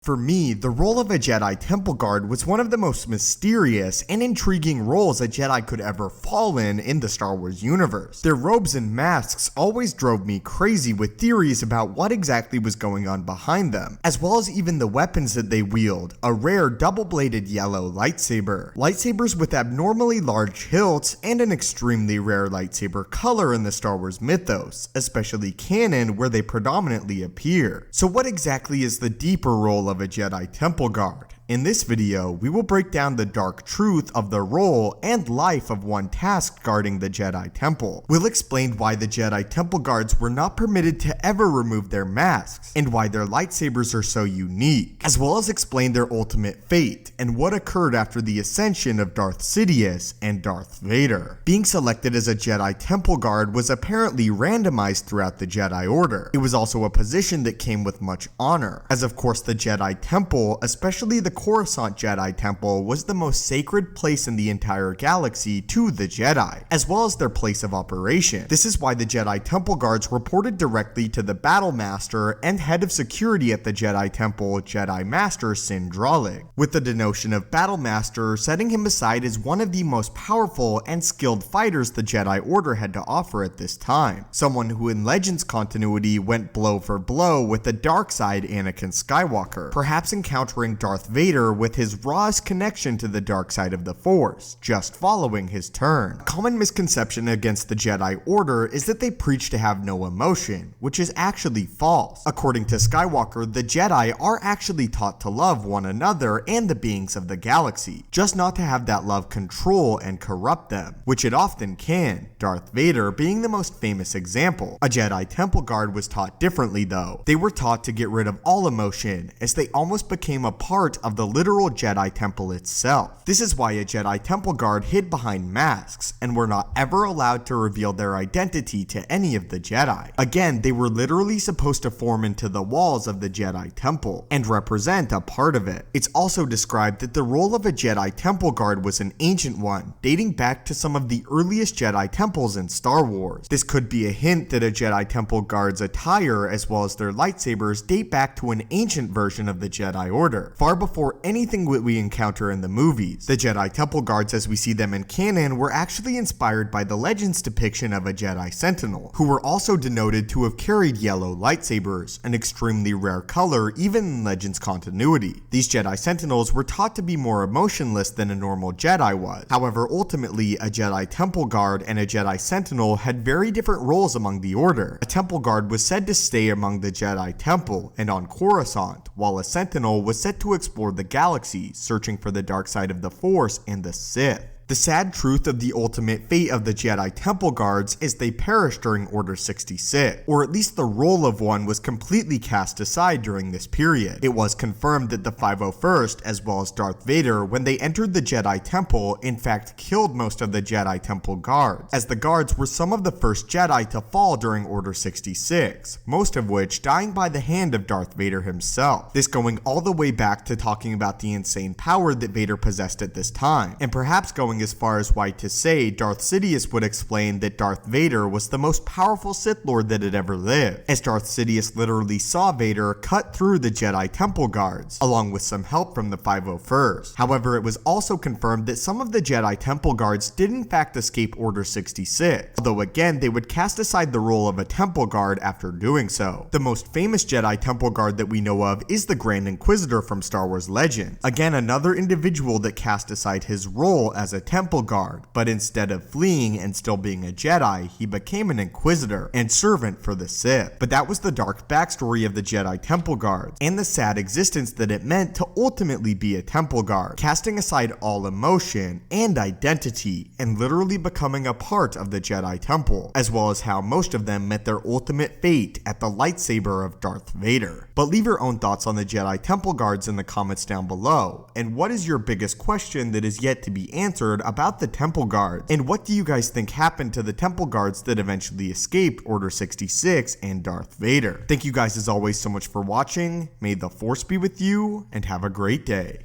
For me, the role of a Jedi Temple Guard was one of the most mysterious and intriguing roles a Jedi could ever fall in the Star Wars universe. Their robes and masks always drove me crazy with theories about what exactly was going on behind them, as well as even the weapons that they wield, a rare double-bladed yellow lightsaber, lightsabers with abnormally large hilts, and an extremely rare lightsaber color in the Star Wars mythos, especially canon where they predominantly appear. So what exactly is the deeper role of a Jedi Temple Guard? In this video, we will break down the dark truth of the role and life of one tasked guarding the Jedi Temple. We'll explain why the Jedi Temple Guards were not permitted to ever remove their masks, and why their lightsabers are so unique, as well as explain their ultimate fate, and what occurred after the ascension of Darth Sidious and Darth Vader. Being selected as a Jedi Temple Guard was apparently randomized throughout the Jedi Order. It was also a position that came with much honor, as of course the Jedi Temple, especially the Coruscant Jedi Temple, was the most sacred place in the entire galaxy to the Jedi, as well as their place of operation. This is why the Jedi Temple Guards reported directly to the Battle Master and head of security at the Jedi Temple, Jedi Master Sindralig, with the denotion of Battle Master setting him aside as one of the most powerful and skilled fighters the Jedi Order had to offer at this time, someone who in Legends continuity went blow for blow with the dark side Anakin Skywalker, perhaps encountering Darth Vader with his rawest connection to the dark side of the Force, just following his turn. A common misconception against the Jedi Order is that they preach to have no emotion, which is actually false. According to Skywalker, the Jedi are actually taught to love one another and the beings of the galaxy, just not to have that love control and corrupt them, which it often can, Darth Vader being the most famous example. A Jedi Temple Guard was taught differently though. They were taught to get rid of all emotion, as they almost became a part of the literal Jedi Temple itself. This is why a Jedi Temple Guard hid behind masks and were not ever allowed to reveal their identity to any of the Jedi. Again, they were literally supposed to form into the walls of the Jedi Temple and represent a part of it. It's also described that the role of a Jedi Temple Guard was an ancient one, dating back to some of the earliest Jedi temples in Star Wars. This could be a hint that a Jedi Temple Guard's attire as well as their lightsabers date back to an ancient version of the Jedi Order, far before anything that we encounter in the movies. The Jedi Temple Guards as we see them in canon were actually inspired by the Legends depiction of a Jedi Sentinel, who were also denoted to have carried yellow lightsabers, an extremely rare color even in Legends continuity. These Jedi Sentinels were taught to be more emotionless than a normal Jedi was. However, ultimately, a Jedi Temple Guard and a Jedi Sentinel had very different roles among the Order. A Temple Guard was said to stay among the Jedi Temple and on Coruscant, while a Sentinel was set to explore the galaxy, searching for the dark side of the Force and the Sith. The sad truth of the ultimate fate of the Jedi Temple Guards is they perished during Order 66, or at least the role of one was completely cast aside during this period. It was confirmed that the 501st, as well as Darth Vader, when they entered the Jedi Temple, in fact killed most of the Jedi Temple Guards, as the guards were some of the first Jedi to fall during Order 66, most of which dying by the hand of Darth Vader himself. This going all the way back to talking about the insane power that Vader possessed at this time, and perhaps going as far as why to say Darth Sidious would explain that Darth Vader was the most powerful Sith Lord that had ever lived, as Darth Sidious literally saw Vader cut through the Jedi Temple Guards, along with some help from the 501st. However, it was also confirmed that some of the Jedi Temple Guards did in fact escape Order 66, although again they would cast aside the role of a Temple Guard after doing so. The most famous Jedi Temple Guard that we know of is the Grand Inquisitor from Star Wars Legends, again another individual that cast aside his role as a Temple Guard, but instead of fleeing and still being a Jedi, he became an Inquisitor and servant for the Sith. But that was the dark backstory of the Jedi Temple Guards, and the sad existence that it meant to ultimately be a Temple Guard, casting aside all emotion and identity, and literally becoming a part of the Jedi Temple, as well as how most of them met their ultimate fate at the lightsaber of Darth Vader. But leave your own thoughts on the Jedi Temple Guards in the comments down below, and what is your biggest question that is yet to be answered about the Temple Guards, and what do you guys think happened to the Temple Guards that eventually escaped Order 66 and Darth Vader? Thank you guys as always so much for watching, may the Force be with you, and have a great day.